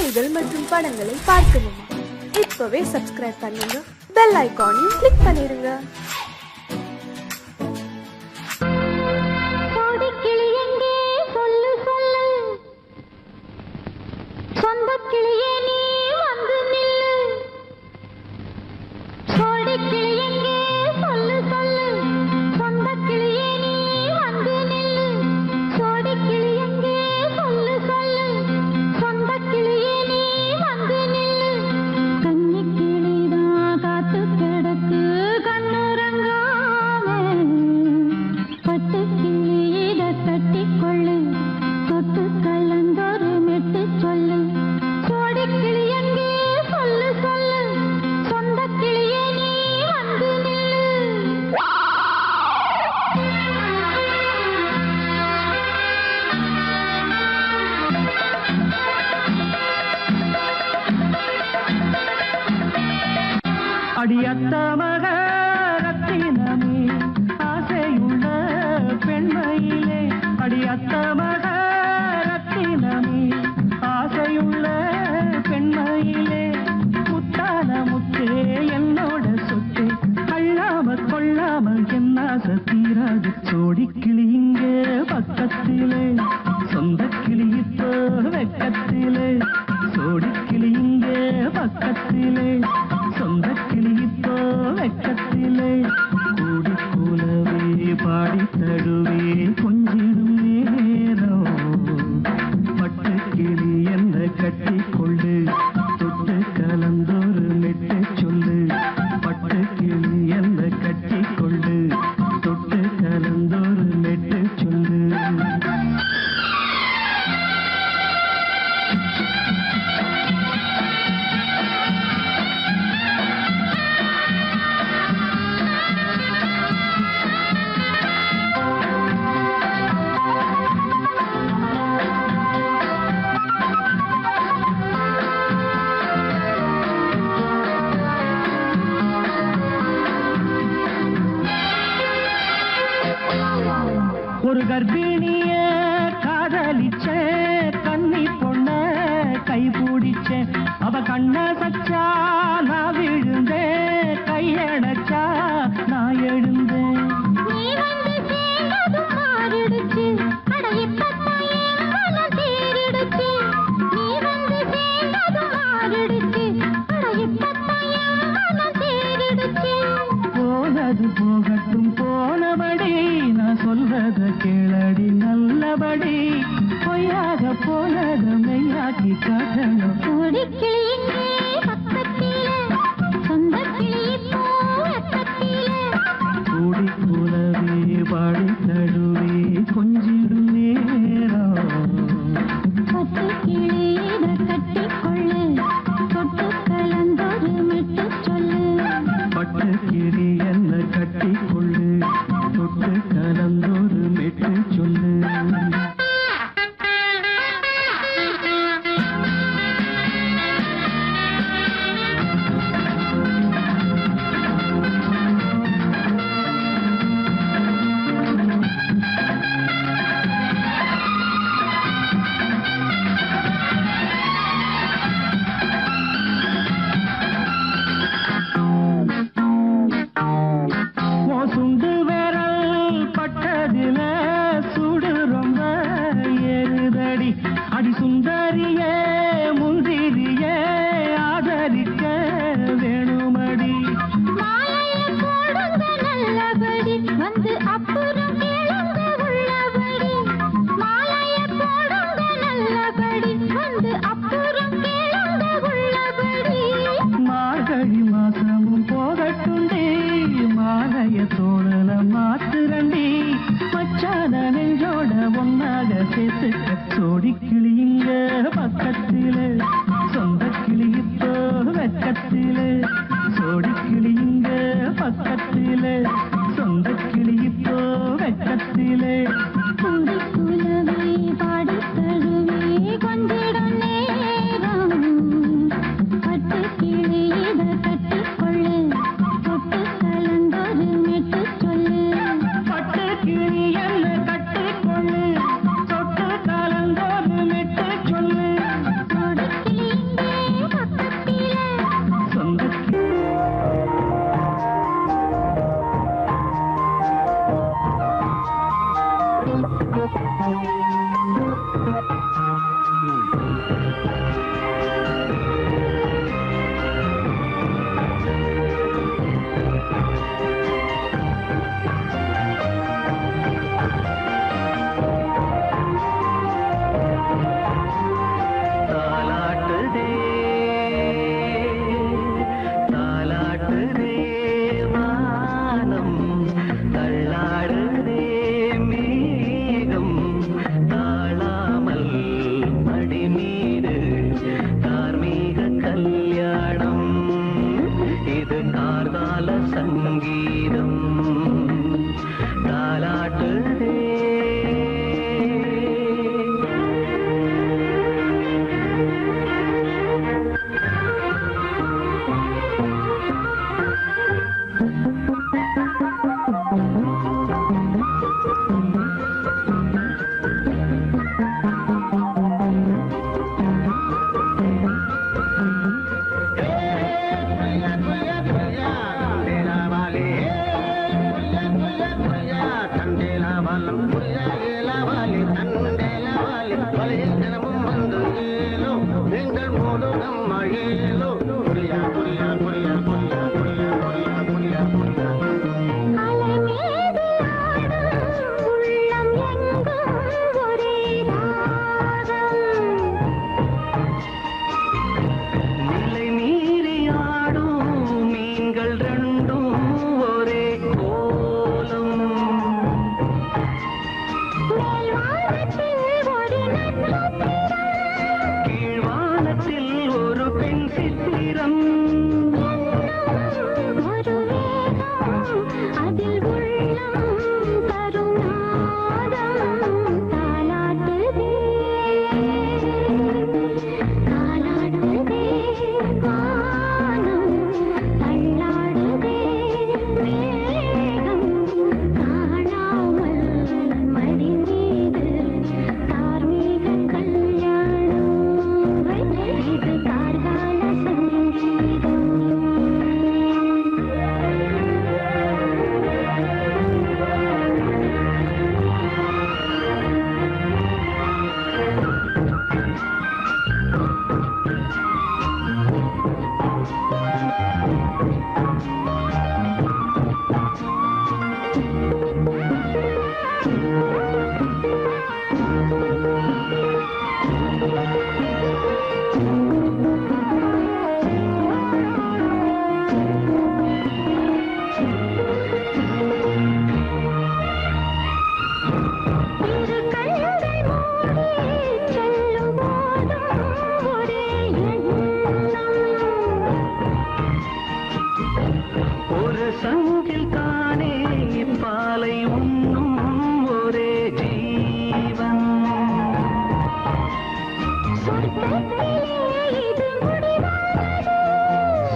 கதைகள் மற்றும் படங்களை பார்க்கணுமா? இப்பவே சப்ஸ்கிரைப் பண்ணுங்க, பெல் ஐகானையும் கிளிக் பண்ணிருங்க. அடியத்த மகரத்தினமே ஆசையுள்ள பெண்மையிலே, அடியத்த மகரத்தினமே ஆசையுள்ள பெண்மையிலே, முத்தான முத்தே என்னோட சொத்து அள்ளாம கொள்ளாம என்னாச தீராது. சோடி கிளி இங்கே பக்கத்திலே, சொந்த கிளி இப்போ வெக்கத்திலே, சோடி கிளி இங்கே பக்கத்திலே, சொந்த கிளி இப்போ வெக்கத்திலே, கூடி கூலவே பாடி தடுவே கொஞ்சிடும் நேரம். பட்டு கிளி என்ன கட்டி கொள்ளு, தொட்டு கலந்தொரு மெட்டு சொல்லு. பட்டு கிளி என்ன கட்டி கொள்ளு, தொட்டு கலந்தொரு மெட்டு சொல்லு. ஒரு கர்ப்பிணிய காதலிச்ச கண்ணி பொண்ண கை பிடிச்ச, அவ கண்ண சச்சா நான் விழுந்தேன், கையடைச்சா நான் எழுந்தேன். போனது போகட்டும் போனபடி, நான் சொல்றத கேளடி நல்லபடி, பொய்யாக போனத மெய்யாக்கி காட்டணும். கூடி கூலவே பாடி தடுவே கொஞ்சிடும் நேரம். பட்டு கிளி என்ன கட்டி கொள்ளு, தொட்டு கலந்தொரு மெட்டு சொல்லு.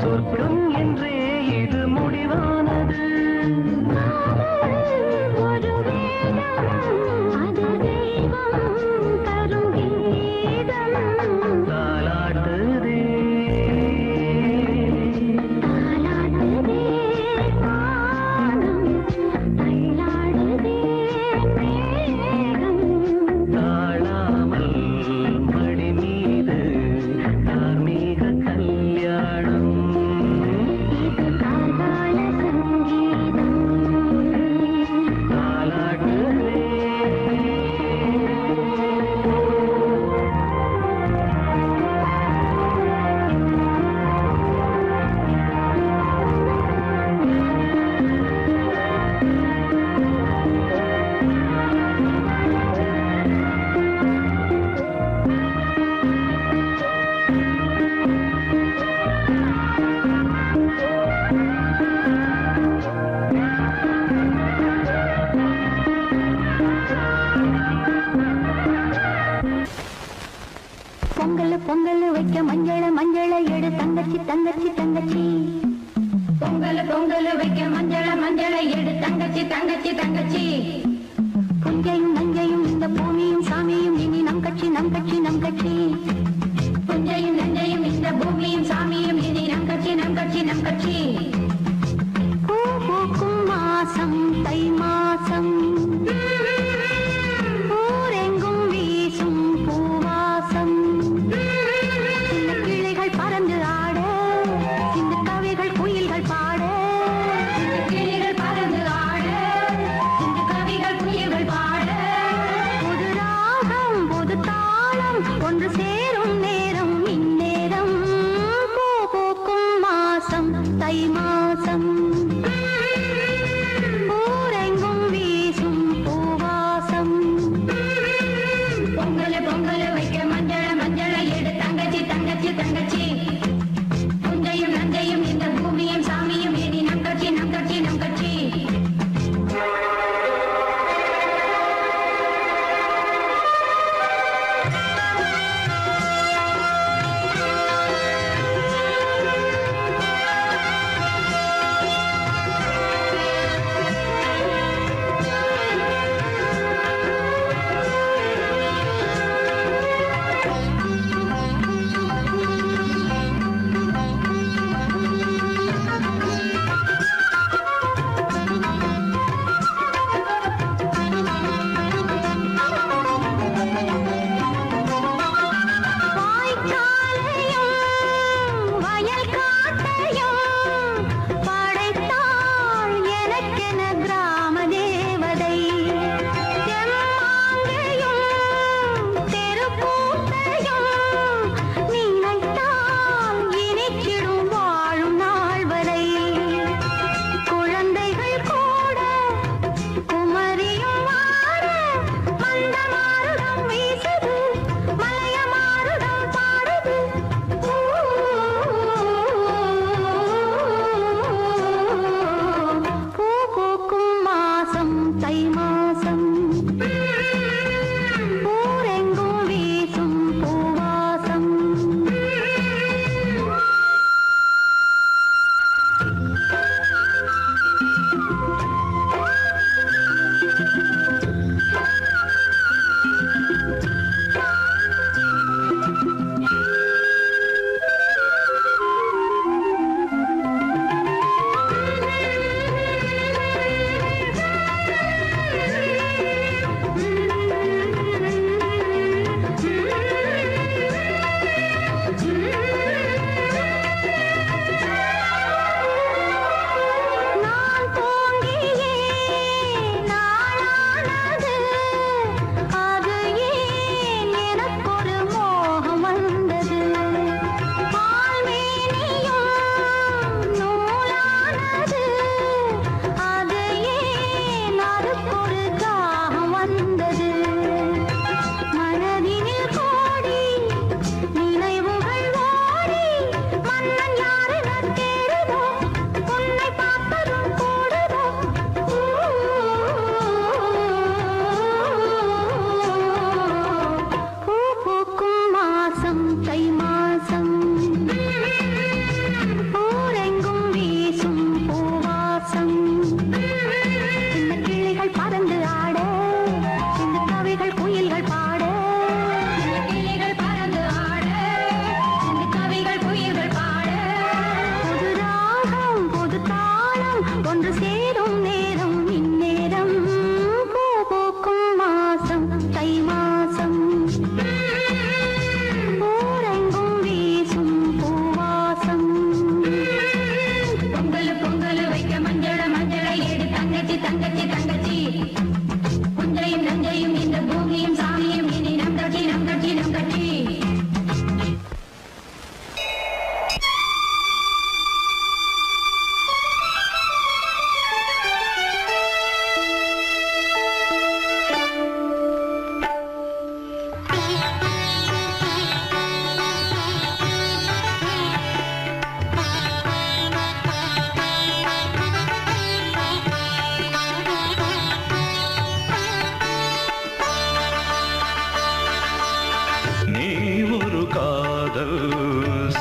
சொர்க்கம் என்றே இது முடிவானது. பொங்கல் வைக்க மஞ்சள எடு தங்கச்சி தங்கச்சி தங்கச்சி. பொங்கல் வைக்க மஞ்சள எடு தங்கச்சி தங்கச்சி தங்கச்சி. புஞ்சையும் நஞ்சையும் இந்த பூமியும் சாமியும் இனி நம் கட்சி நம் கட்சி நம் கட்சி. புஞ்சையும் நஞ்சையும் இந்த பூமியும் சாமியும் இனி நம் கட்சி நம் கட்சி நம் கட்சி. பூ பூக்கும் மாசம் தை மாசம், ஊரெங்கும் வீசும் பூவாசம். சின்ன கிளிகள் பறந்து ஆட, சின்ன கவிகள் குயில்கள் பாட. கிளிகள் பறந்து ஆட, சின்ன கவிகள் குயில்கள் பாட. புது ராகம் புது தாளம் ஒன்று சேரும் நேரம் இந்நேரம். பூ பூக்கும் மாசம் தை மாசம்.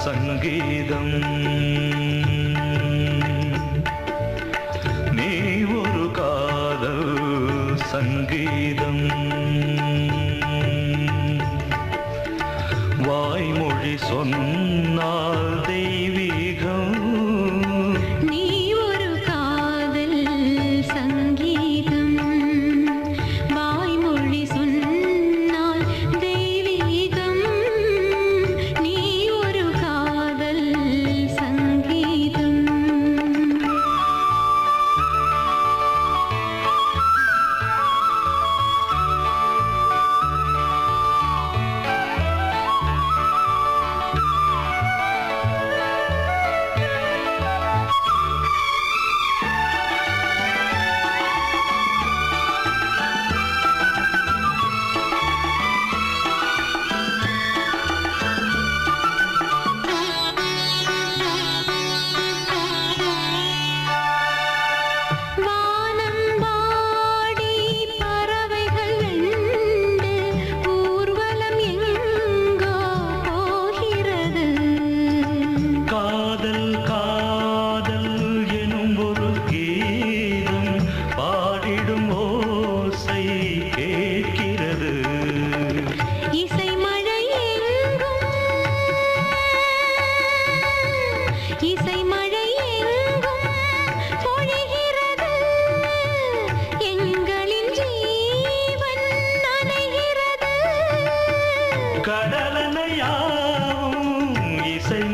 சங்கீதம் நீ ஒரு காதல் சங்கீதம் வாய்மொழி சொன்னால் தெய்வீகம் நீ ஒரு காதல் சங்கீதம் வாய்மொழி சொன்னால் தெய்வீகம் நீ ஒரு காதல் சங்கீதம்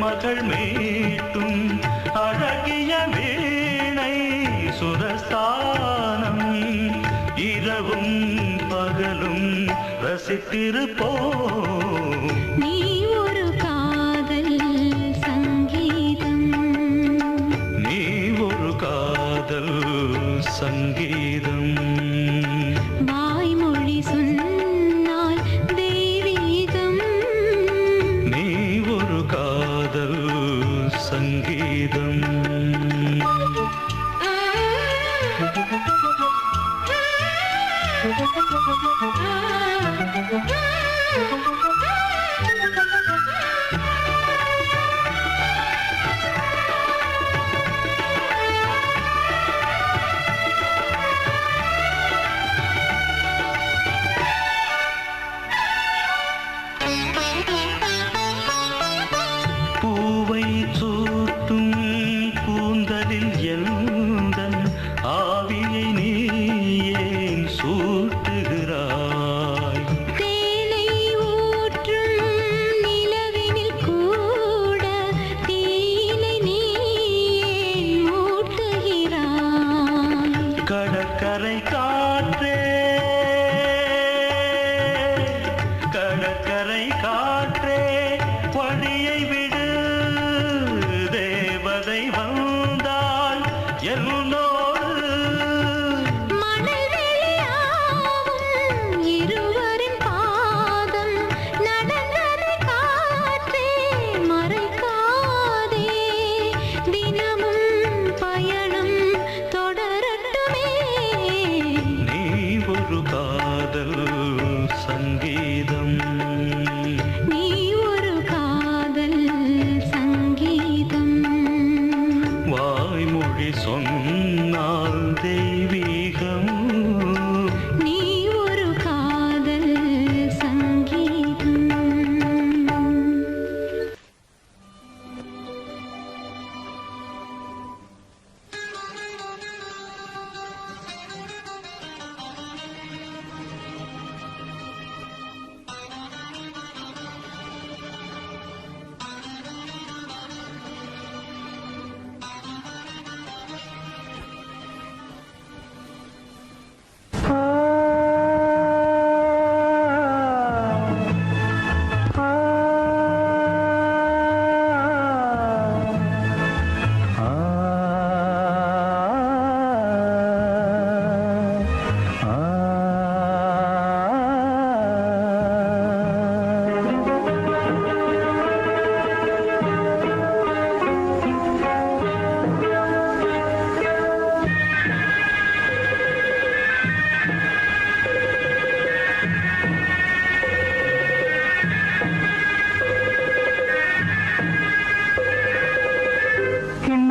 மகள் மீட்டும் அழகிய வீணை சுரஸ்தானம் இரவும் பகலும் ரசித்திருப்போம் நீ ஒரு காதல் சங்கீதம் நீ ஒரு காதல் சங்கீதம் வாய்மொழி சொன்னால் தெய்வீகம் நீ ஒரு காதல் சங்கீதம் பூவை சூட்டும் கூந்தலில் எந்தன் ஆவியை நீ ஏன் சூட்டுகிறாய் தேனை ஊற்றும் நிலவினில் கூட தீனை நீ ஏன் மூட்டுகிறாய் கடற்கரை காற்றே கடற்கரை காற்றே வழியை விடு தேவதை வந்தால் என்னோடு மணல் வெளியாகும் இருவரின் பாதம் நடந்ததை காற்றே மறைக்காதே தினமும் பயணம் தொடரட்டுமே நீ ஒரு காதல் சங்கீதம் நீ ஒரு காதல் சங்கீதம்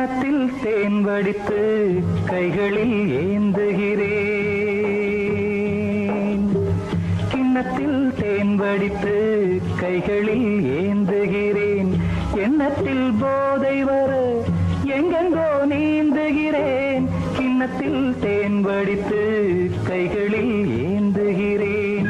கிண்ணத்தில் தேன் வடித்து கைகளில் ஏந்துகிறேன். கிண்ணத்தில் தேன் வடித்து கைகளில் ஏந்துகிறேன். எண்ணத்தில் போதை வர எங்கெங்கோ நீந்துகிறேன். கிண்ணத்தில் தேன் வடித்து கைகளில் ஏந்துகிறேன்.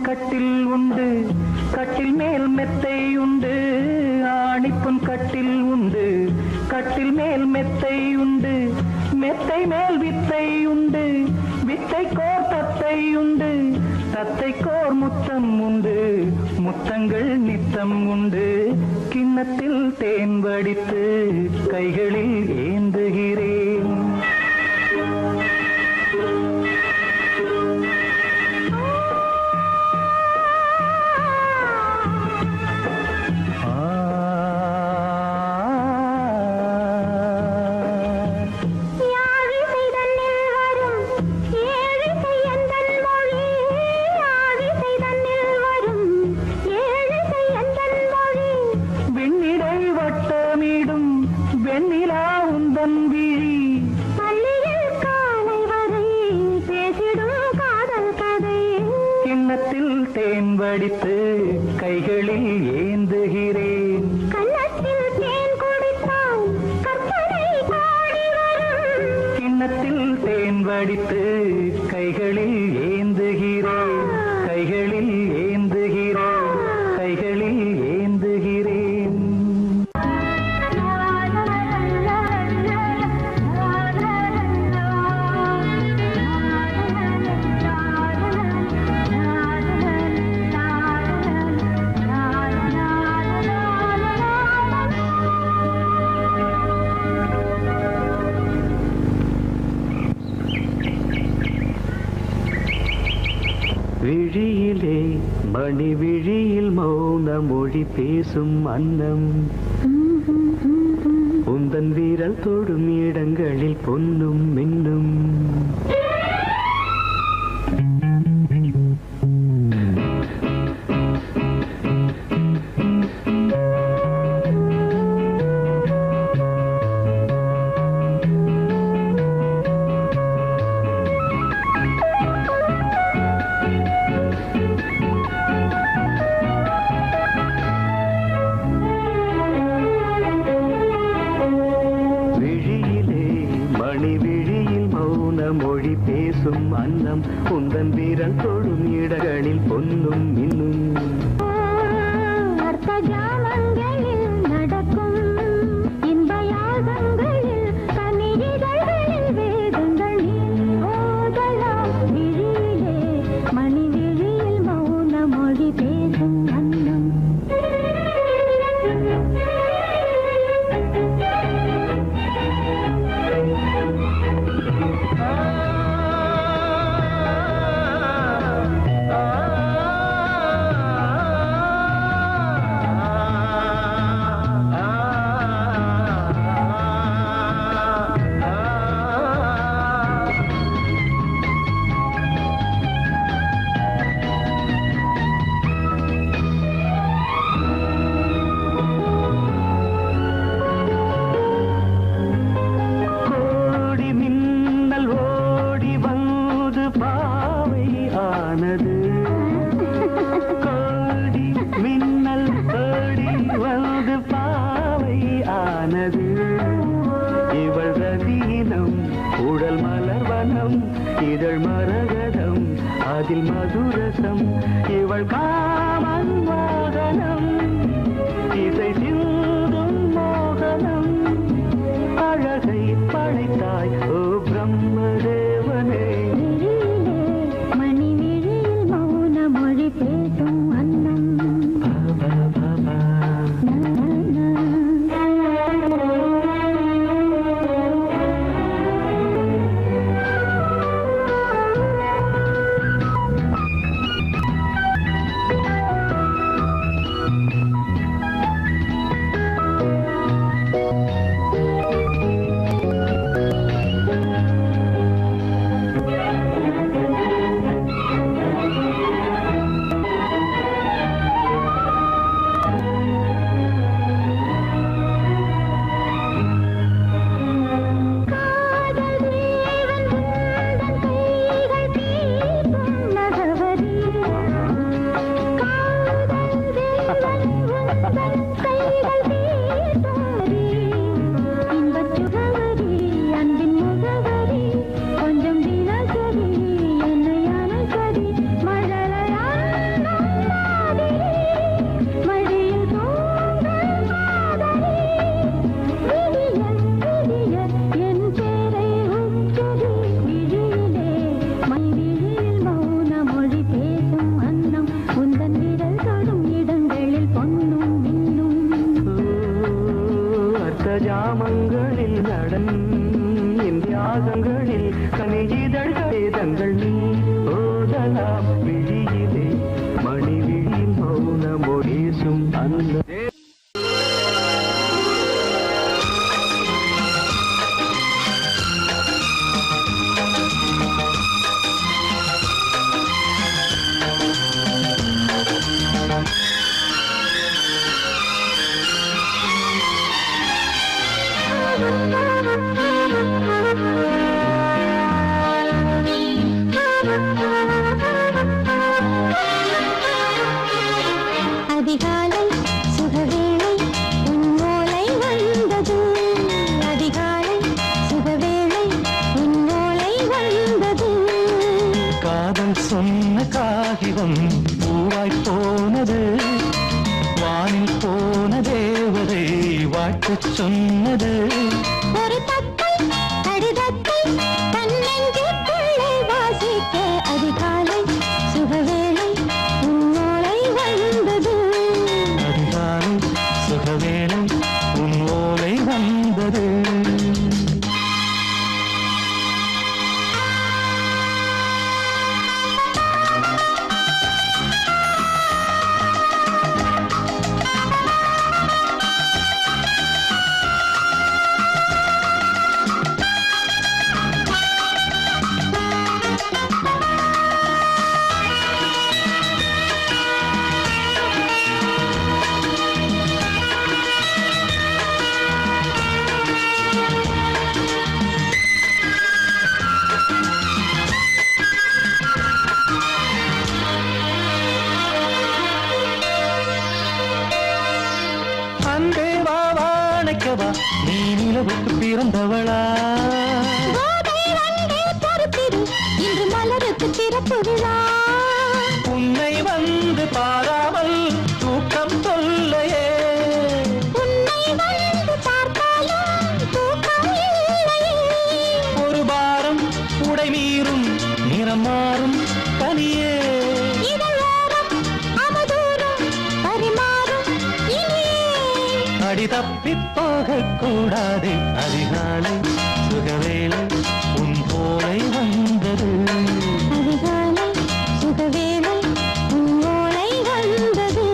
கட்டில் உண்டு, கட்டில் மேல் மெத்தை உண்டு. ஆணிப்புன் கட்டில் உண்டு, கட்டில் மேல் மெத்தை உண்டு. மெத்தை மேல் வித்தை உண்டு, வித்தை கோர் தத்தை உண்டு. தத்தை கோர் முத்தம் உண்டு, முத்தங்கள் நித்தம் உண்டு. கிண்ணத்தில் தேன் வடித்து கைகளில் ஏந்துகிறேன். தேன் வடித்து கைகளில் ஏந்துகிறேன். கன்னத்தில் தேன் குடித்தால் கற்பனை பாடி வரும். கிண்ணத்தில் தேன் வடித்து கைகளில் ஏந்துகிறேன். கைகளில் ஏந்துகிறேன். கைகளில் ஏந்துகிறேன். விழியிலே மணி விழியில் மௌன மொழி பேசும் அன்னம். உந்தன் வீரல் தொடும் இடங்களில் பொன்னும் மின்னும். மொழி பேசும் அன்னம். உந்தன் வீரல் தொடும் இடங்களில் பொன்னும் இன்னும். அர்த்த ஜாமங்களில் நடக்கும் இன்ப யாகங்களில் கனிதழ்களில் வேதங்கள் ஓதலாம். விழியிலே மணி விழியில் மௌன மொழி பேசும் அன்னம். உடல் மலர்வனம் இதழ் மரகதம் அதில் மதுரசம் இவள் காமன் வாகனம் இசை சிந்தும் மோகனம் அழகை படைத்தாய் ஓ பிரம்மதேவனே மணி விழியில் மௌன மொழி பேசும் அன்னம் ஜாமங்களில் நடன் இந்தியாசங்களில் கனியிதழ் வேதங்கள் நீ ஓதலாம் விழியிலே மணி விழியில் மௌன மொழிசும் அந்த அதிகாலை சுகவேளை உன்னோலை வந்தது அதிகாலை சுகவேளை உன்னோலை வந்தது காதல் சொன்ன காகிதம் பூவாய் போனது வானில் போன தேவதை வாழ்த்துச் சொன்னது ஒரு தத்தை கடிதத்தை தன்னெஞ்சுக்குள்ளே வாசிக்க அதிகாலை சுகவேளை உன்னோலை வந்தது அதிகாலை சுகவேளை உன் ஓலை வந்தது நீ நிலவுக்கு பிறந்தவளா இன்று மலருக்கு திறப்பு விழா உன்னை வந்து பாராமல் தூக்கம் சொல்லையே உன்னை வந்து பார்த்தாலும் தூக்கம் இல்லையே ஒரு பாரம் உடை மீறும் நிறம் மாறும் தனியே இதழோரம் அவதூறம் பரிமாறும் இனியே அடி தப்பிப் போகக் கூடாது அதிகாலை சுகவேளை உன் போலை வந்தது அதிகாலை சுகவேளை உன்னோலை வந்தது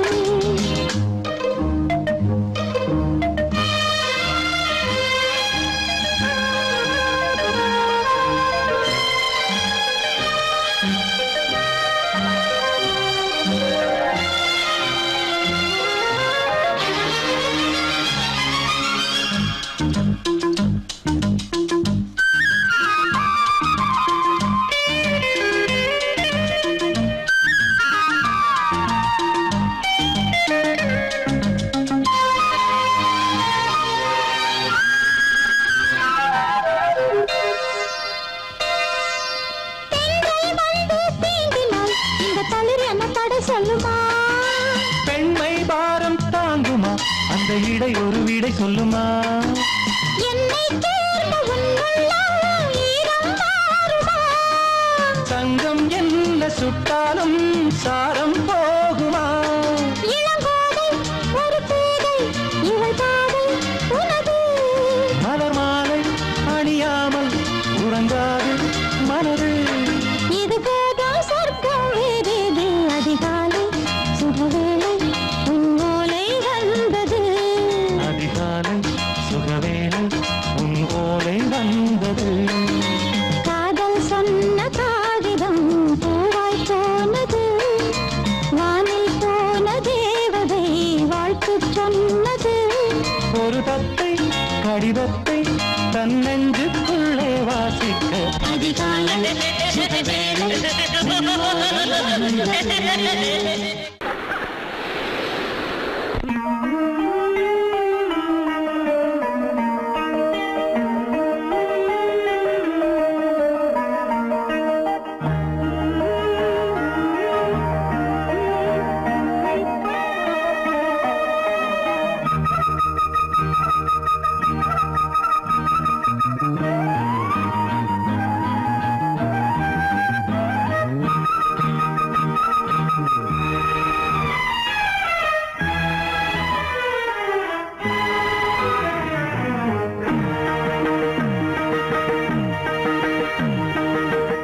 இடை ஒரு விடை சொல்லுமா என்னை தேர்ந்த உன்னுள்ளம் ஈரம் மாறுமா தங்கம் என்ன சுட்டாலும் சாரம் போகுமா இளங்கோதை ஒரு பேதை இவள் பாதை உனது மலர் மாலை அணியாமல் உறங்காது மனது இது போதும் சொர்க்கம் வேறேது அதிகாலை சுகவேளை உன்னோலை வந்தது அதிகாலை சுகவேளை உன் ஓலை வந்தது காதல் சொன்ன காகிதம் பூவாய் போனது வானில் போன தேவதை வாழ்த்து சொன்னது ஒரு தத்தை கடிதத்தை தன் நெஞ்சுக்குள்ளே வாசிக்க அதிகாலை சுகவேளை உன்னோலை வந்தது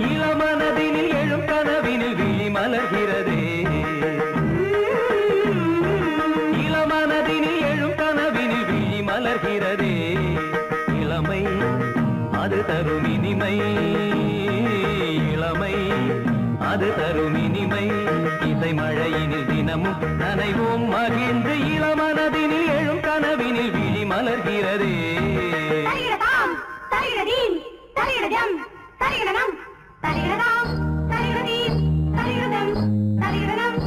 இளமனதினில் எழும் கனவினில் விழி மலர்கிறதே இளமனதினில் எழும் கனவினில் விழி மலர்கிறதே இளமை அது தரும் இனிமை இளமை அது தரும் இனிமை இசை மழையினில் தினமும் நனைவோம் மகிழ்ந்து இளமனதினில் எழும் கனவினில் விழி மலர்கிறதே தரிகிடதாம் தரிகிடதீம் தரிகிடதம் தரிகிடனம் தரிகிடதாம் தரிகிடதீம் தரிகிடதம் தரிகிடனம்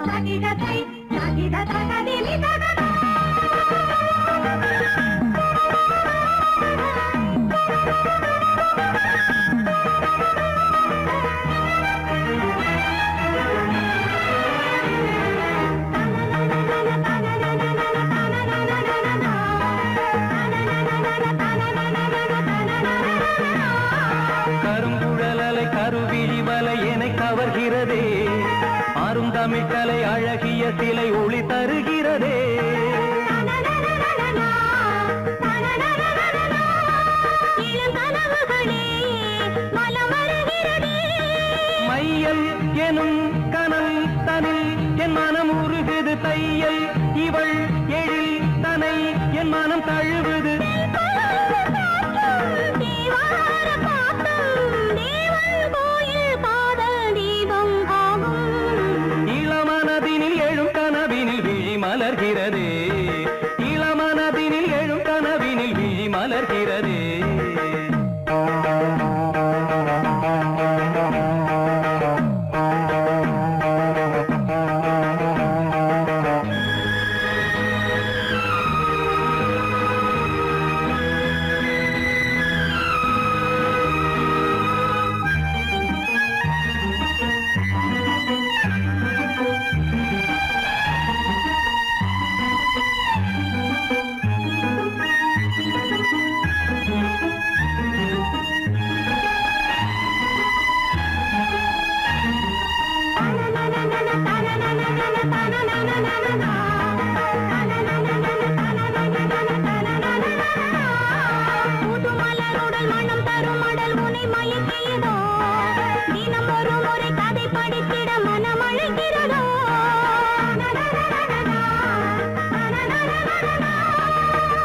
தகிடதை தகிடதகதிமி தகதா கருங்குழலலை கருவிழி வலை என கவர்கிறதே அருந்தமிழ்கலை அழகிய சிலை ஒளி தருகிறதே மையல் எனும் கனல் தனில் என் மனம் உருகுது தையல் இவள் எழில் தனை என் மனம் தழுவுது இளமனதினில் எழும் கனவினில் விழி மலர்கிறதே இளமனதினில் எழும் கனவினில் விழி மலர்கிறதே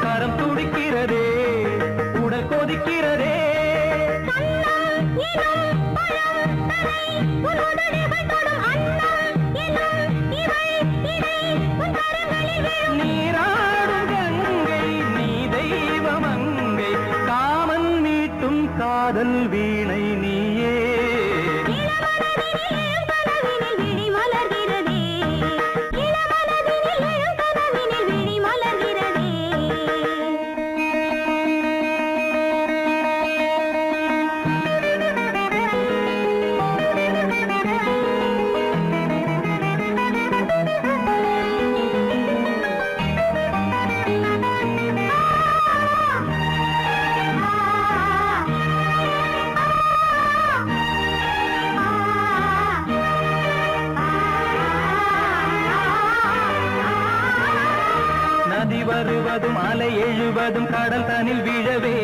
கரம் துடிக்கிறதே உடல் கொதிக்கிறதே நீராடும் கங்கை நீ தெய்வமங்கை காமன் மீட்டும் காதல் வீணை நீயே வருவதும் அலை எழுவதும் கடல் தனில் விழவே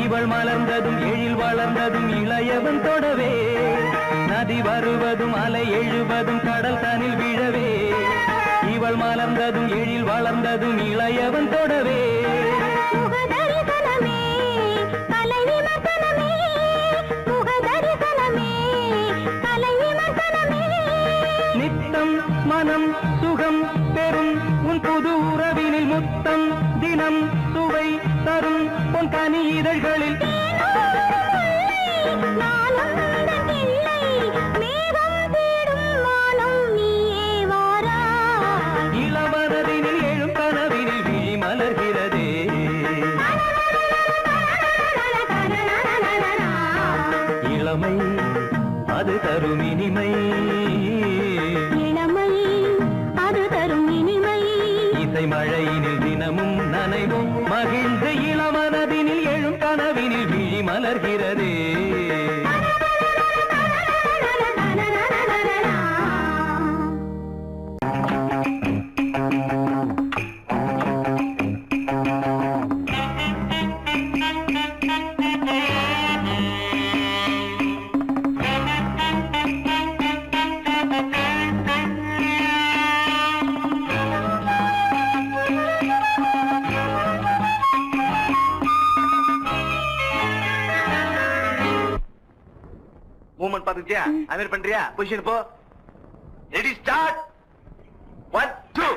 இவள் மலர்ந்ததும் எழில் வளர்ந்ததும் இளையவன் தொடவே நதி வருவதும் அலை எழுவதும் கடல் தனில் விழவே இவள் மலர்ந்ததும் எழில் வளர்ந்ததும் இளையவன் தொடவே நித்தம் மனம் சுகம் பெறும் உன் புது உறவினில் முத்தம் தினம் சுவை தரும் உன் கனி இதழ்களில் இளமனதினில் எழும் கனவினில் விழி மலர்கிறதே இளமை அது தரும் இனிமை இசை மழையினில் தினமும் நனைவும் மகிழ்ந்து இளமனதினில் எழும் கனவினில் விழி மலர்கிறதே மூவ்மெண்ட் பாத்துக்கிட்டியா அமீர் பண்றியா பொசிஷன் போ ரெடி ஸ்டார்ட் 1 2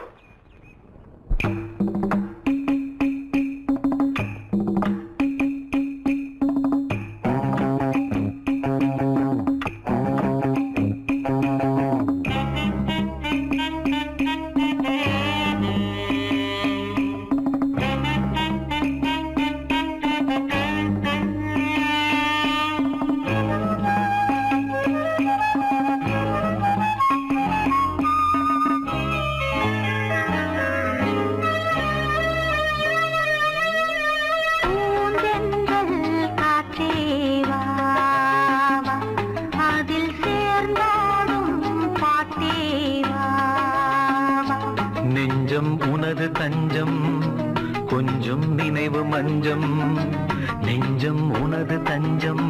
நெஞ்சம் உனது தஞ்சம் கொஞ்சம் நினைவு மஞ்சம் நெஞ்சம் உனது தஞ்சம்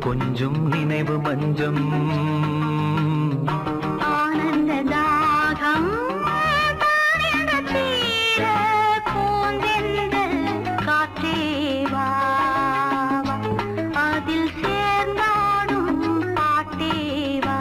கொஞ்சம் நினைவு மஞ்சம் ஆனந்த தாகம் காற்றே வா அதில் சேர்ந்தாடும் பாட்டே வா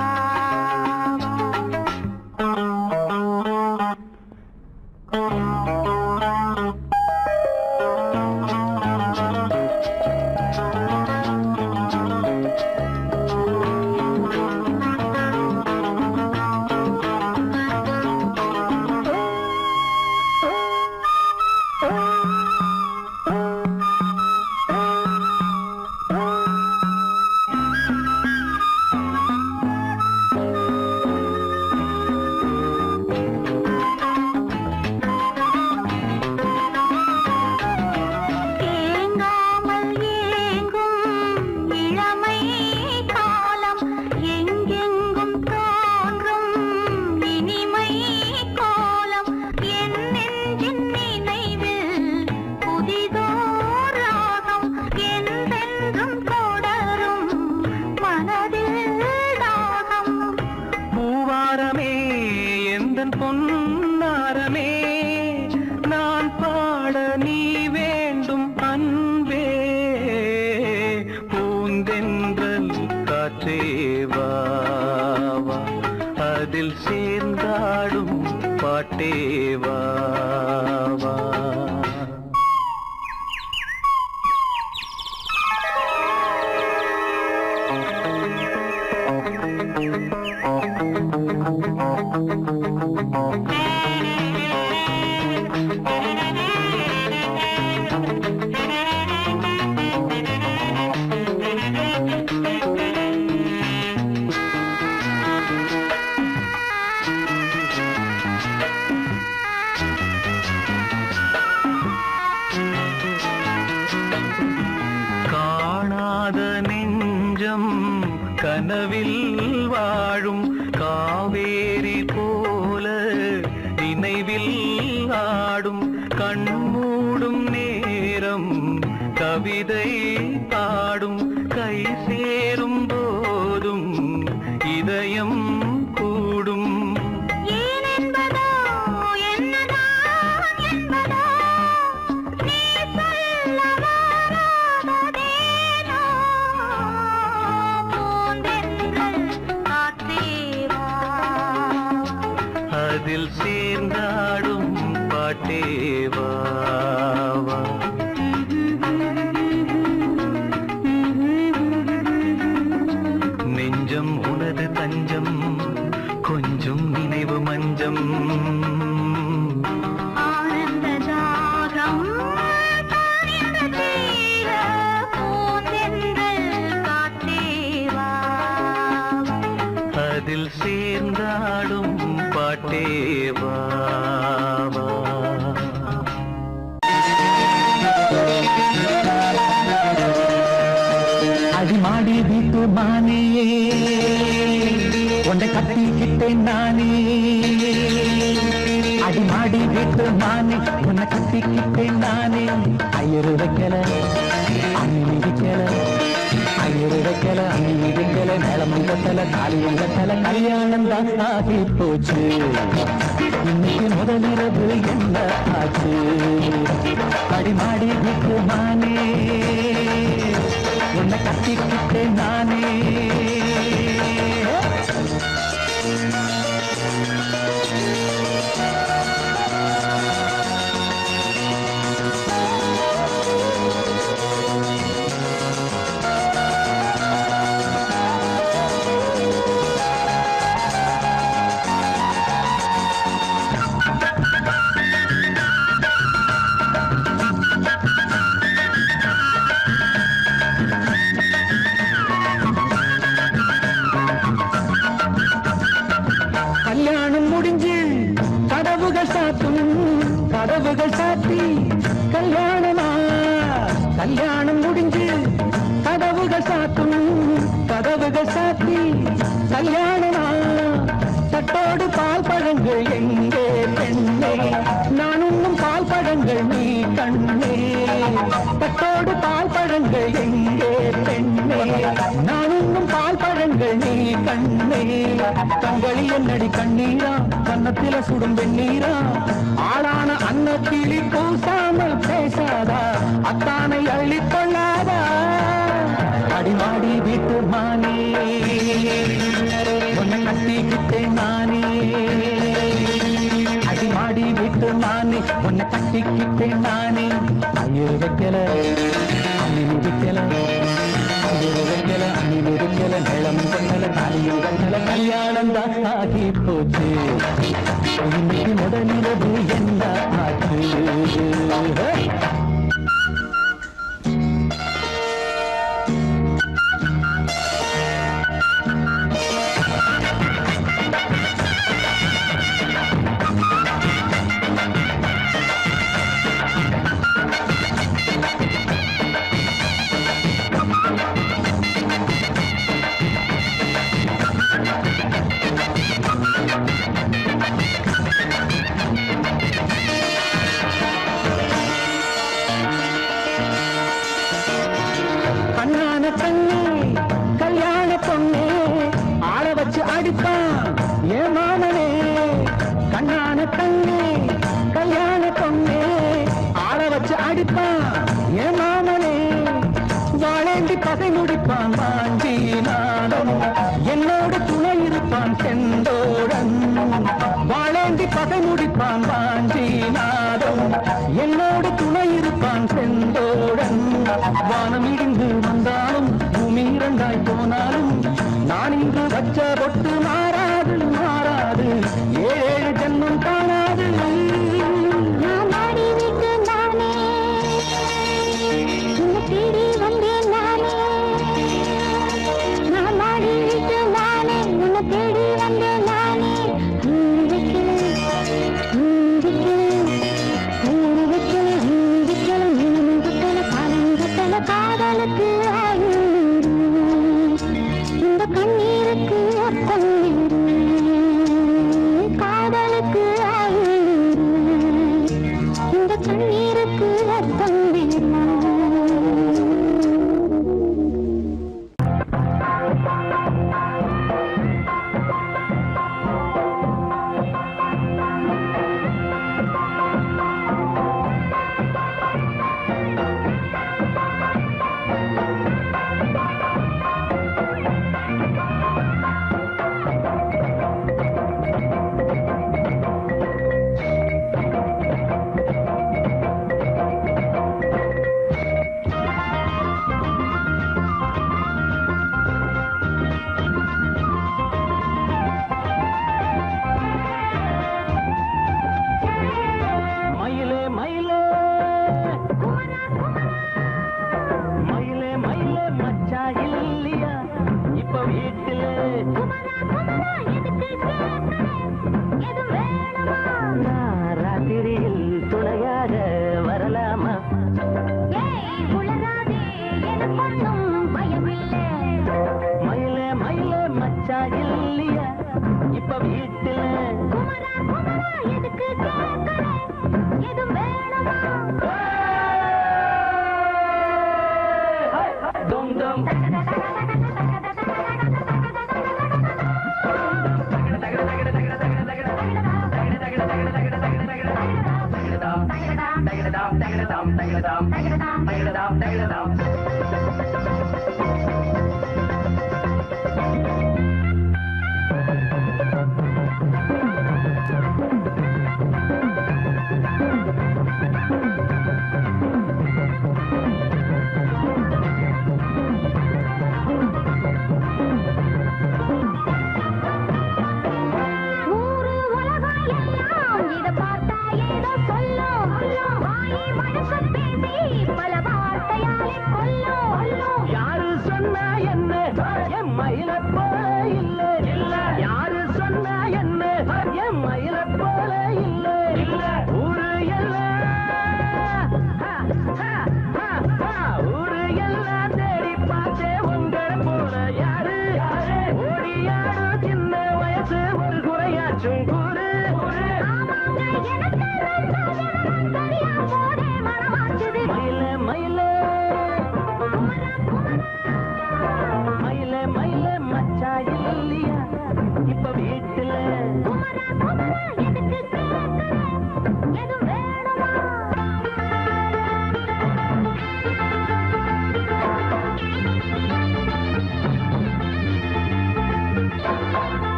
பொன்னாரமே நான் பாட நீ வேண்டும் அன்பே பூந்தென்றல் காற்றே வா அதில் சேர்ந்தாடும் பாட்டே வா கனவில் வாழும் காவேரி போல நினைவில் ஆடும் கண்மூடும் நேரம் கவிதை பாடும் கை சேரும் போதும் இதயம் கூடும் அதில் சேர்ந்தாடும் பாட்டேவா நெஞ்சம் உனது தஞ்சம் கொஞ்சம் நினைவு மஞ்சம் அதில் சேர்ந்தாடும் பாட்டேவா அடிமாடி வீட்டு மானே உன்னை கட்டிக்கிட்டேன் நானே அடிமாடி வீட்டு மானே உன்னை கட்டிக்கிட்டேன் நானே ஐயரு வைக்கல அண்ணி மிதிக்கல ஐயரு வைக்கல அண்ணி மிதிக்கல மேளமும் கட்டல காலியும் கட்டல கல்யாணம் தான் ஆகி போச்சு இன்னைக்கு முதலிரவு என்ன ஆச்சு அடிமாடி வீட்டு மானே உன்னை கட்டிக்கிட்டேன் நானே கல்யாணம் முடிஞ்சு கதவுகள் சாத்தும் கதவுகள் சாத்தி கல்யாணமா கல்யாணம் முடிஞ்சு கதவுகள் சாத்தும் கதவுகள் சாத்தி கல்யாணமா தட்டோடு பால் பழங்கள் எங்கே பெண்ணே நான் உண்ணும் பால் பழங்கள் நீ கண்ணே தட்டோடு பால் பழங்கள் எங்கே பெண்ணே நான் உண்ணும் பால் பழங்கள் நீ கண்ணே கண்களி என்னடி கண்ணீரா கன்னத்தில சுடும் வெண்ணீரா ஆளான அன்னத்திலி பூசாமல் பேசாதா அத்தானை அள்ளிக் கொள்ளாதா அடிமாடி வீட்டு மானே உன்னை கட்டிக்கிட்டேன் நானே அடிமாடி வீட்டு மானே உன்னை கட்டிக்கிட்டேன் நானே ஐயரு வைக்கல அண்ணி மிதிக்கல ஐயரு வைக்கல அண்ணி மிதிக்கல மேளம் கண்ணல தாலியும் கண்ணல கல்யாணம் தான் ஆகி போச்சு இன்னைக்கு முதலிரவு என்ன ஆச்சு கண்ணான கண்ணே கல்யாண பொண்ணே ஆள வச்சு அடிப்பான் ஏ மாமனே கண்ணான கண்ணே கல்யாண பொண்ணே ஆள வச்சு அடிப்பான் ஏ மாமனே வாழேண்டி பகை முடிப்பான் வாஞ்சி நாடம் என்னோடு துணை இருப்பான் செந்தோடன் வாழேண்டி பகை முடிப்பான் வாஞ்சி நாடம் என்னோடு துணை இருப்பான் செந்தோடன் வானம் இடிந்து வந்தாலும் பூமி இரண்டாய் போனாலும் நான் இன்று வச்ச பொட்டு மாறாது மாறாது ஏழு ஜென்மம் காணாது தேடி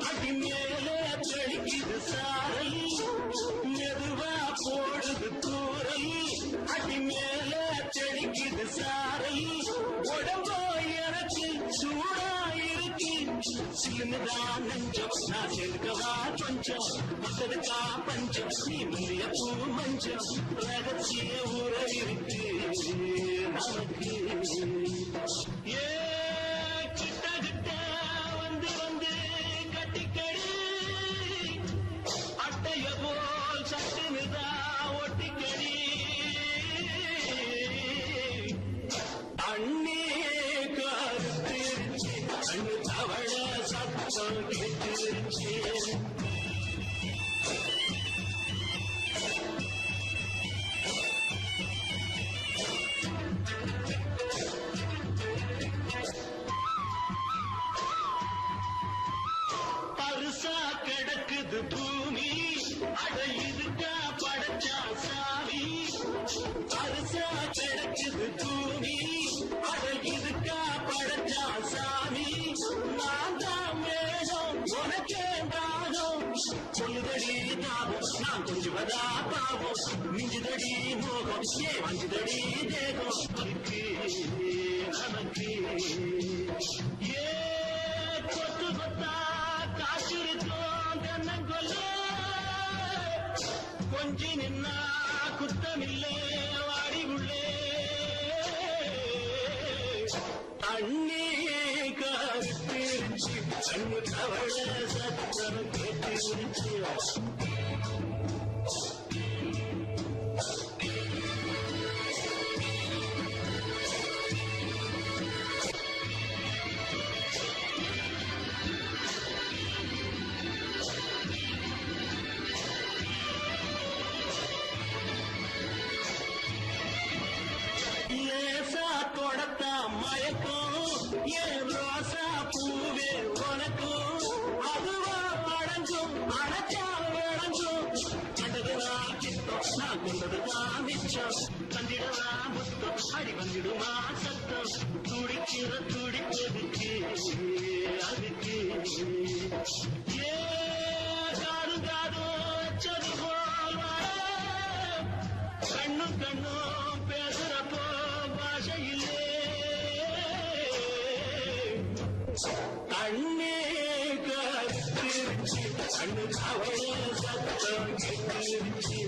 அடி மேலே தெளிக்குது சாரல் மெதுவா போடுது சில்லுதான் நஞ்சம் நான் சேர்க்கவா கொஞ்சம் மக்களுக்கா பஞ்சம் நீ முந்திய பூ மஞ்சம் ரகசிய உறவு இருக்கு நமக்கு ஏ கிட்ட கிட்ட வந்து வந்து கட்டிக்கடி அட்டைய போல் சட்டுனுதா ஒட்டிக்கடி அண்ணே கருத்திருச்சு அண்ணு தவழ சத்தம் கேட்டுருச்சு பருசா கிடக்குது பூமி அட இதுக்கா படைச்சா சாமி பருசா கிடக்குது பூமி அட இதுக்கா படைச்சா சாமி நான் தான் மேகம் உனக்கே தாகம் சொல்லுதடி தாபம் நான் கொஞ்சுவதா பாவம் மிஞ்சுதடி மோகம் ஏ வஞ்சுதடி தேகம் இருக்கு நமக்கு ஏ கொத்து கொத்தா காற்றிருக்கோம் தென்னங்கொல்ல கொஞ்சி நின்னா குத்தமில்லே வாடி உள்ளே தண்ணி கருத்திருச்சு கண்ணு தவழ சத்தம் கேட்டிருச்சு லேசா தொடத்தா மயக்கும் ஏன் ரோசா பூவே உனக்கும் அதுவா அடங்கும் அடைச்சா விளங்கும் கண்டதுனா சித்தம் நான் கொண்டதுதான் மிச்சம் கண்டிடவா முத்தம் அடி வந்துடுமா சத்தம் துடிக்கிற துடிப்பதுக்கு அதுக்கு ஏ காடு காடு வச்சது போல் கண்ணும் கண்ணும் பேசுறப்போ பாஷையிலே கண்ணே கத்திருச்சு கண்ணு கவலை சத்தம் கெட்டிருச்சு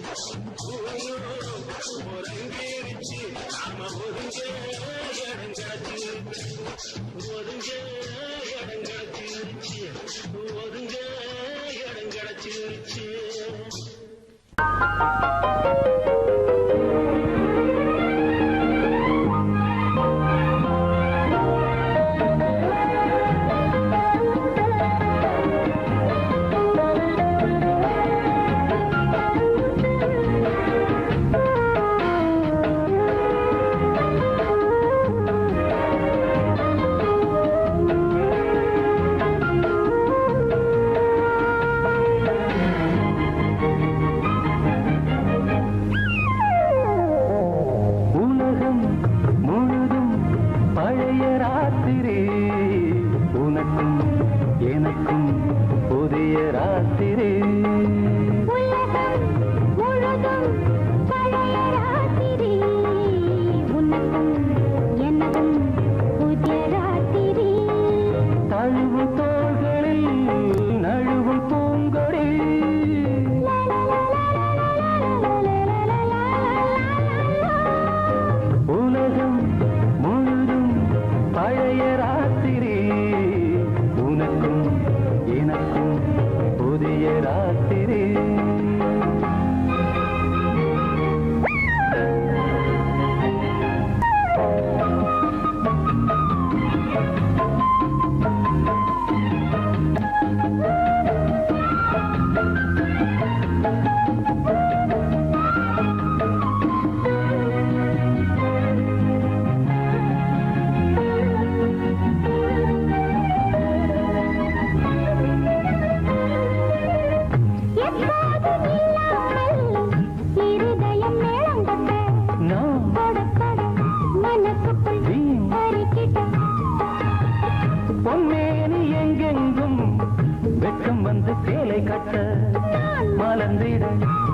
ஒருங்கிருச்சு நாம ஒருங்க இடம் கிடச்சிருச்சு ஒருங்க இடம் கிடச்சிருச்சு ஒருங்க இடம் கிடச்சிருச்சு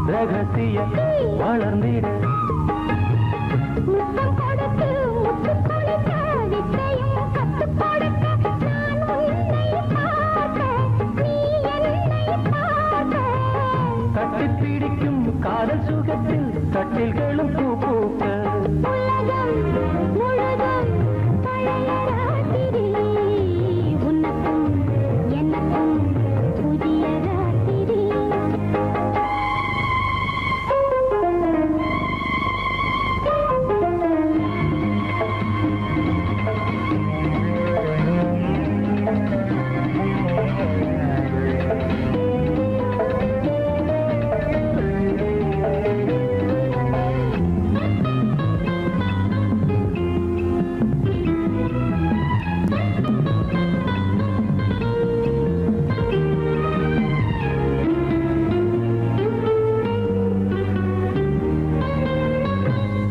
ரகசிய வளர்ந்திட முத்தம் கொடுத்து முத்து கொடுக்க வித்தையும் கத்து கொடுக்க நான் உன்னை பார்க்க தொட்டில்களும் பூ பூக்க உலகம் முழுதும் பழைய ராத்திரி உனக்கும் எனக்கும் புதிய ராத்திரி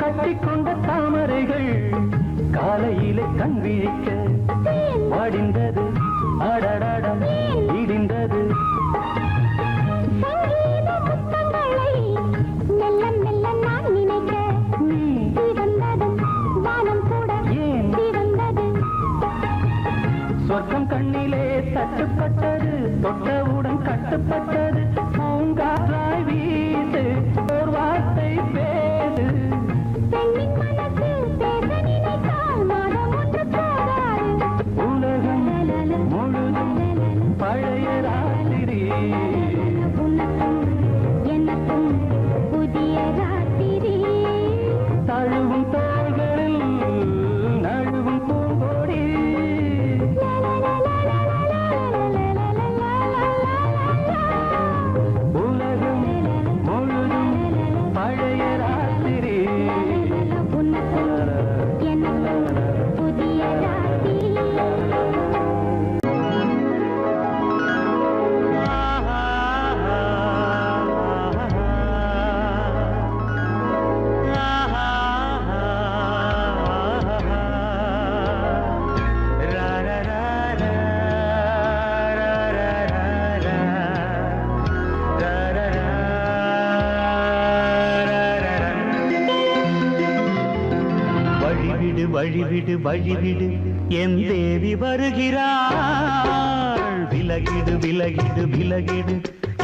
கட்டிக்கொண்ட தாமரைகள் காலையிலே கண் விழிக்க வாடிந்தது ஆடடாடம் இடிந்தது சங்கீத முத்தங்களை மெல்ல மெல்ல நான் நினைக்க சிவந்ததும் வானம் கூட சிவந்தது சொர்க்கம் கண்ணிலே தட்டுப்பட்டது தொட்டவுடன் கட்டுப்பட்டது பூங்காற்றாய் வீசு ஒரு வார்த்தை பேசு பெண்ணின் மனசு பேச நினைத்தால் மாதம் ஒன்று போகாது உலகம் முழுதும் பழைய ராத்திரி உனக்கும் எனக்கும் புதிய ராத்திரி தழுவும் தோள்களில் நழுவும் பூங்கோடி உலகம் முழுதும் பழைய ராத்திரி உனக்கும் எனக்கும் புதிய ராத்திரி வழிவிடு வழிவிடு வழிவிடு என் தேவி வருகிறாள் விலகிடு விலகிடு விலகிடு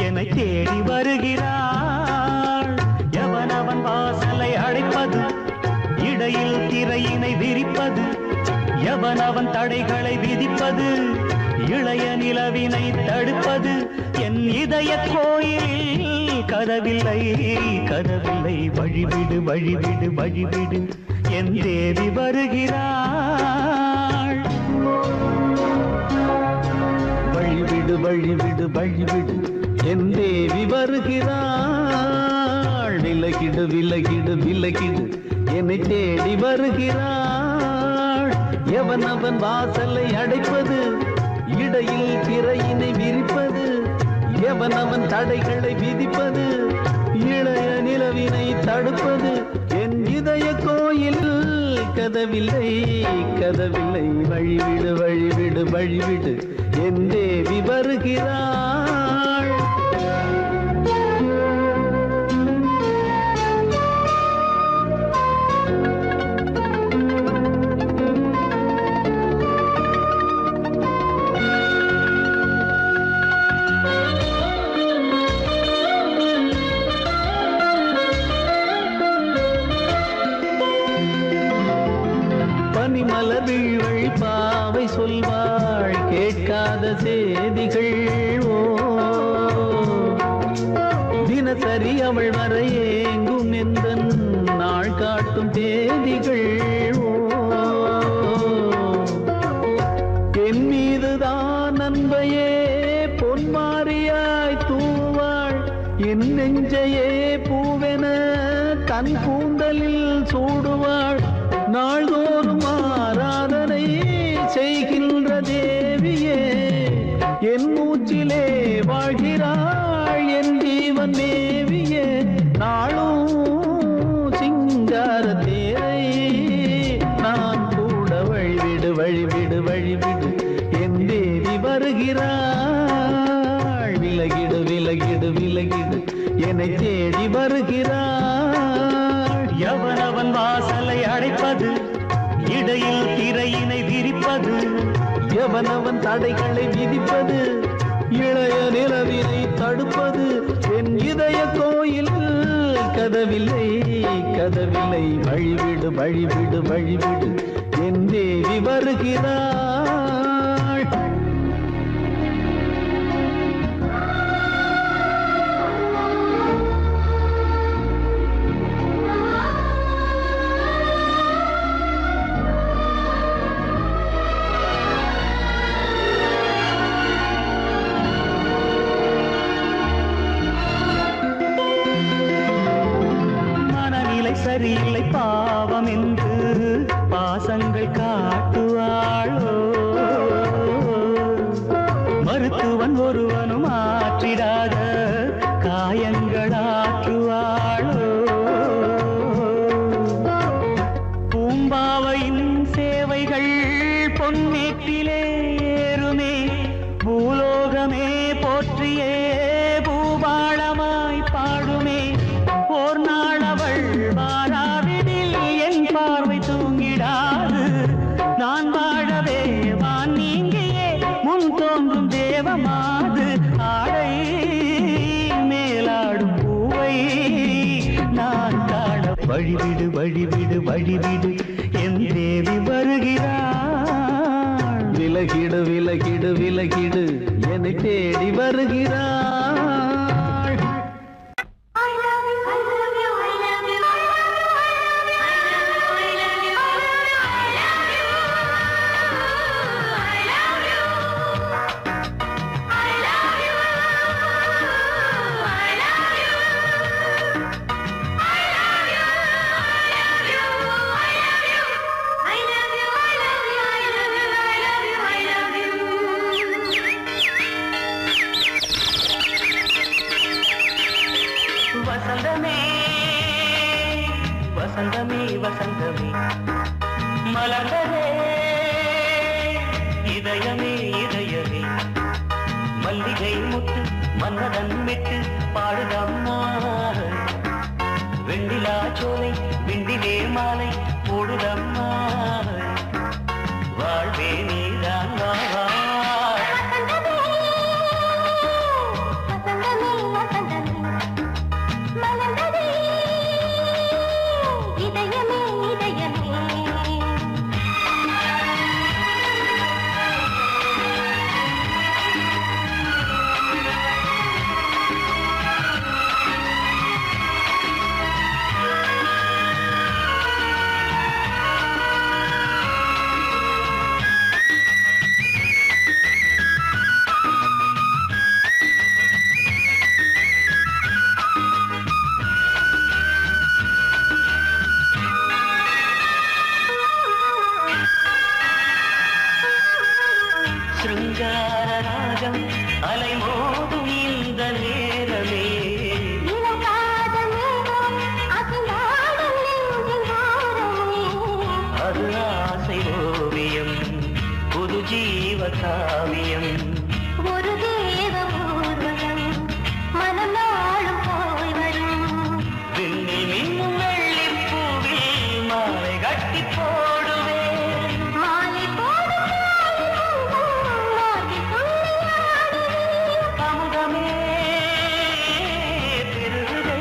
என்னை தேடி வருகிறாள் எவனவன் வாசலை அடைப்பது இடையில் திரையினை விரிப்பது எவனவன் தடைகளை விதிப்பது இளைய நிலவினை தடுப்பது என் இதய கோயிலில் கதவில்லை கதவில்லை வழிவிடு வழிவிடு வழிவிடு என் தேவி வருகிறாள் வழிவிடு வழிவிடு வழிவிடு என் தேவி வருகிறாள் விலகிடு விலகிடு விலகிடு என்னை தேடி வருகிறாள் எவனவன் வாசலை அடைப்பது இடையில் திரையினை விரிப்பது எவனவன் தடைகளை விதிப்பது இளைய நிலவினை தடுப்பது என் இதய கோயில் கதவில்லை கதவில்லை வழிவிடு வழிவிடு வழிவிடு என் தேவி வருகிறாள் பனிமலர் வீழ்வழி பாவை சொல்வாள் கேட்காத செய்திகள் ஓ தினசரி அவள் வர ஏங்கும் எந்த நாள் காட்டும் தேதிகள் ஓ என் மீதுதான் அன்பையே பொன்மாரியாய் தூவாள் என் நெஞ்சையே பூவென தன் கூந்தலில் சூடுவாள் நாள்தோறும் ஆராதனை செய்கின்ற தேவியே என் மூச்சிலே வாழ்கிறாள் என் ஜீவன் தேவியே நாளும் சிங்கார தேரை நான் கூட வழிவிடு வழிவிடு வழிவிடு என் தேவி வருகிறாள் விலகிடு விலகிடு விலகிடு என்னை தேடி வருகிறாள் எவனவன் வாசலை அடைப்பது இடையில் திரையினை விரிப்பது எவனவன் தடைகளை விதிப்பது இளைய நிலவினை தடுப்பது என் இதய கோயில் கதவில்லை கதவில்லை வழிவிடு வழிவிடு வழிவிடு என் தேவி வருகிறாள். சரியில்லை பாவம் என்று பாசங்கள் காட்டுவாளோ, மருத்துவன் ஒருவனும் ஆற்றிடாத காயங்களாற்றுவாளோ, பூம்பாவையின் சேவைகள் பொன்னேற்றிலே ஏறுமே, பூலோகமே போற்றியே பூபாளமாய் பாடுமே. ஓர் நாள் அவள் வாராவிடில் என் பார்வை தூங்கிடாது, நான் வாழவே வான் நீங்கியே முன் தோன்றும் தேவமாது. ஆடை மேலாடும் பூவை நான் காண வழிவிடு வழிவிடு வழிவிடு என் தேவி வருகிறாள். விலகிடு விலகிடு விலகிடு என்னை தேடி வருகிறாள். வசந்தமே வசந்தமே வசந்தமே மலர்ந்ததே இதயமே இதயமே, மல்லிகை முட்டு மன்னதன் விட்டு பாடுதம்மா. வெண்ணிலா சோலை விண்டிலே மாலை போடுதம்மா, வாழ்வே நீதான் வா. சிருங்காரராகம் அலைமோதும் இந்த நேரமே, அது ஆசை ஓவியம் புது ஜீவ காவியம். ஒரு தேவ ஊர்வலம் மனம் நாளும் போய் வரும். விண்ணில் மின்னும் வெள்ளிப்பூவில் மாலை கட்டி போடுவேன். மாலை போடும் அமுதமே பெருகுதே,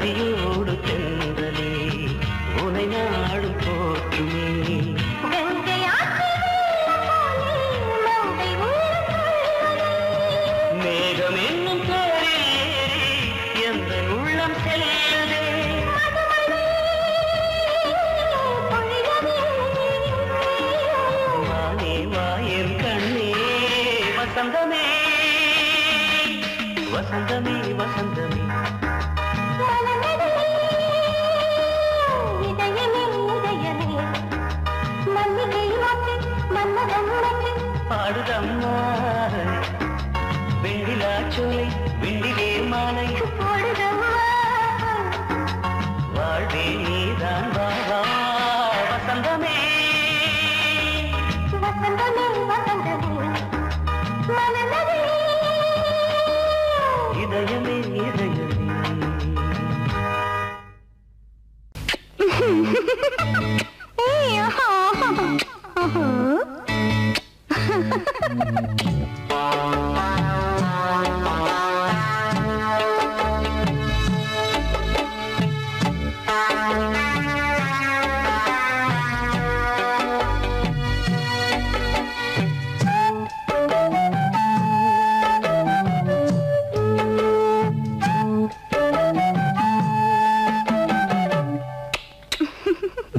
நதியோடு தென்றலே உனை நாடும் போற்றுமே மேகம் என்னும் பேரேறி எந்த உள்ளம் செல்லுதே வானே வாயன் கண்ணே வசந்தமே வசந்தமே வசந்தமே பாடுதம்மா வெண்ணிலா சோலை வெண்ணிலே மாலை வாழ்வே நீதான் வாவா வசந்தமே இதயமே இதயமே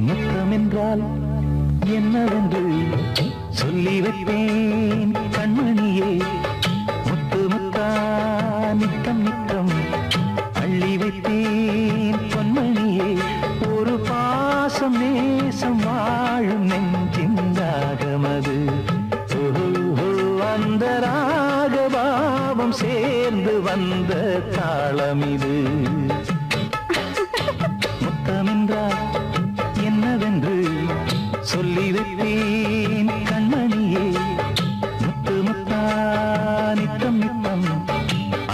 முத்தமென்றால் என்னவென்று சொல்லி வைப்பேன் கண்மணியே முத்து முத்தா நித்தம் நித்தம் அள்ளி வைப்பேன் பொன்மணியே ஒரு பாசம் நேசம் வாழும் நெஞ்சிந்தாகமது அந்த ராகபாவம் சேர்ந்து வந்த தாளமிது முத்தமென்றால் என்னவென்று சொல்லி வைப்பேன் கண்மணியே முத்து முத்தா நித்தம் நித்தம்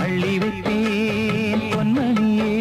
அள்ளி வைப்பேன் பொன்மணியே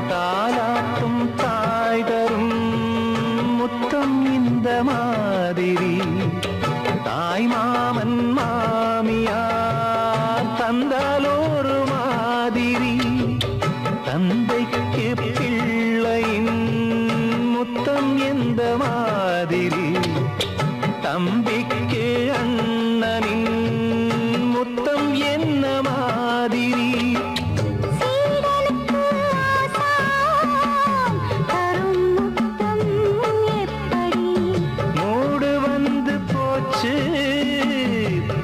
தாலாட்டும் தாய் தரும் முத்தம் இந்த மாதிரி தாய் மாமன் மாமியார் தந்தாலோரு மாதிரி தந்தைக்கு பிள்ளையின் முத்தம் எந்த மாதிரி தம்பிக்கு அண்ணனின் முத்தம் என்ன மாதிரி மூடு வந்து போச்சு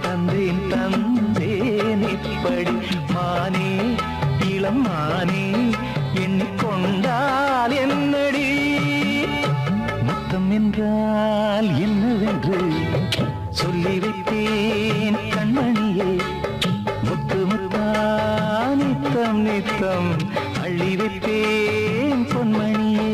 தந்தேன் தந்தேன் இப்படி மானே இளம் மானே எண்ணிக்கொண்டால் என்னடி முத்தம் என்றால் என்னவென்று சொல்லி வைத்தேன் கண்மணியே முத்து முத்தா நித்தம் நித்தம் அள்ளி வைத்தேன் பொன்மணியே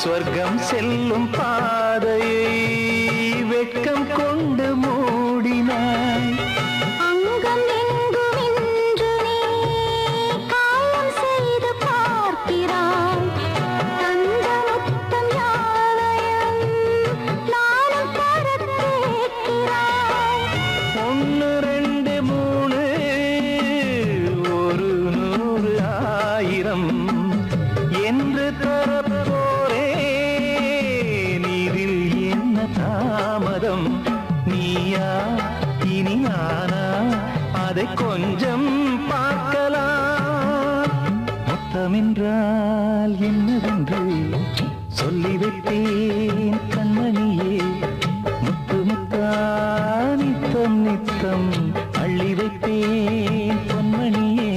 சொர்க்கம் செல்லும் பாதையை வெட்கம் கொண்டு மூடினாய் அங்கம் எங்கும் என்று நீ காயம் செய்து பார்க்கிறாய் தந்த முத்தம் யாவையும் நானும் தர கேட்கிறாய் 1 2 3 100 1000 என் என்று தரப்போரே நீரில் என்ன தாமதம் நீயா இனியானா அதை கொஞ்சம் பார்க்கலாம் முத்தமென்றால் என்னவென்று சொல்லி வைத்தேன் கண்மணியே முத்து முத்தா நித்தம் நித்தம் அள்ளி வைத்தேன் பொன்மணியே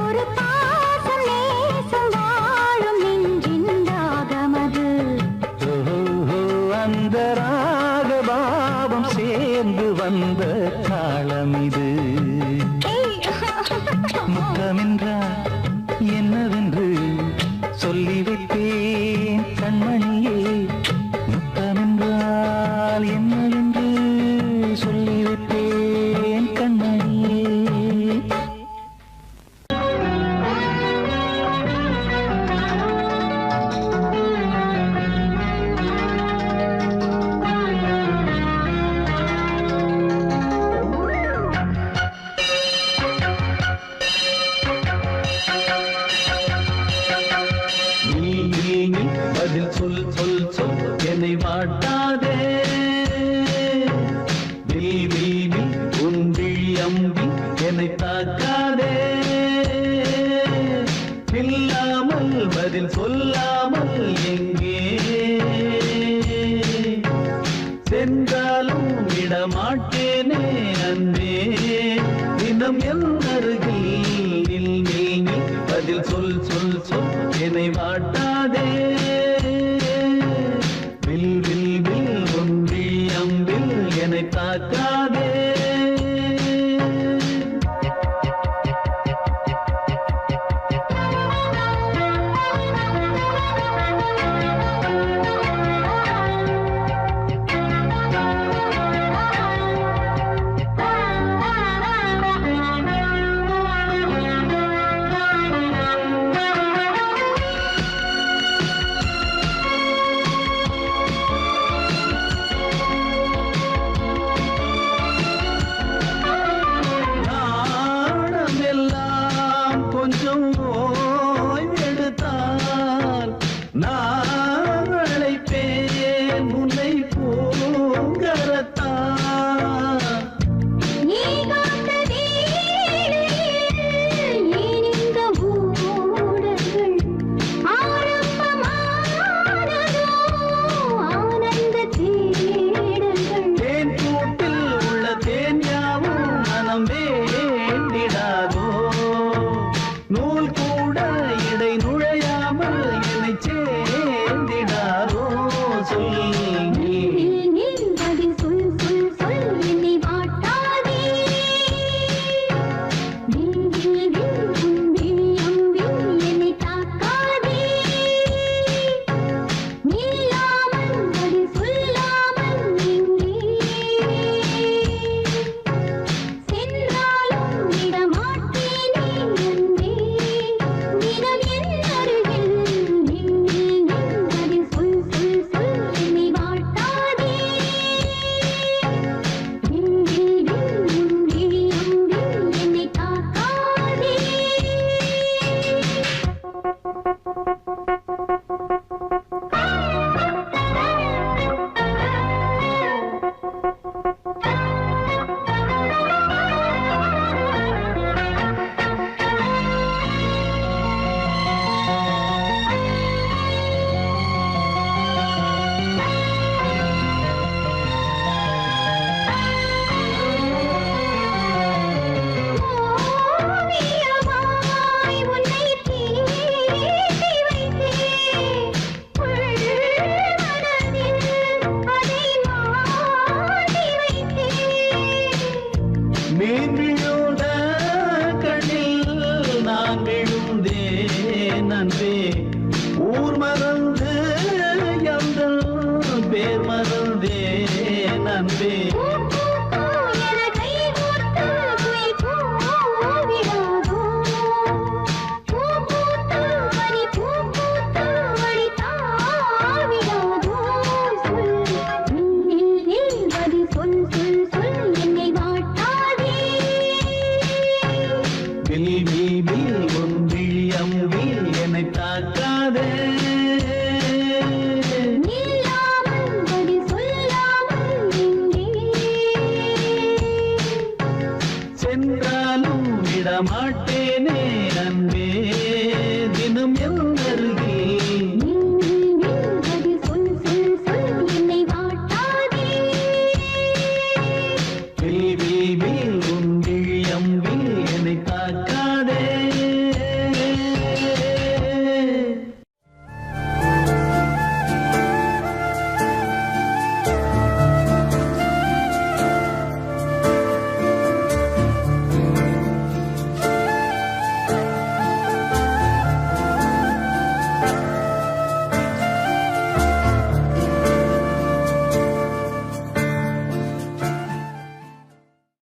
ஒரு பாசம் நேசம் வாழும் நெஞ்சின் ராகமது ஓஹோ அந்த ராகபாவம் சேர்ந்து வந்த தாளம் இது முத்தமென்றால் என்னவென்று சொல்லி வைத்தேன் கண்மணியே முத்தமென்றால் என்னவென்று சொல்லி வைத்தேன் கண்மணியே பதில் சொல் சொல் சொல் என்னை வாட்டாதே வீவி உன் விழி அம்பி என்னை தாக்காதே இல்லாமல் பதில் சொல்லாமல் எங்கே சென்றாலும் விடமாட்டேனே அன்பே தினம் என் அருகில் நில் நில் நில் பதில் சொல் சொல் சொல் என்னை வாட்டாதே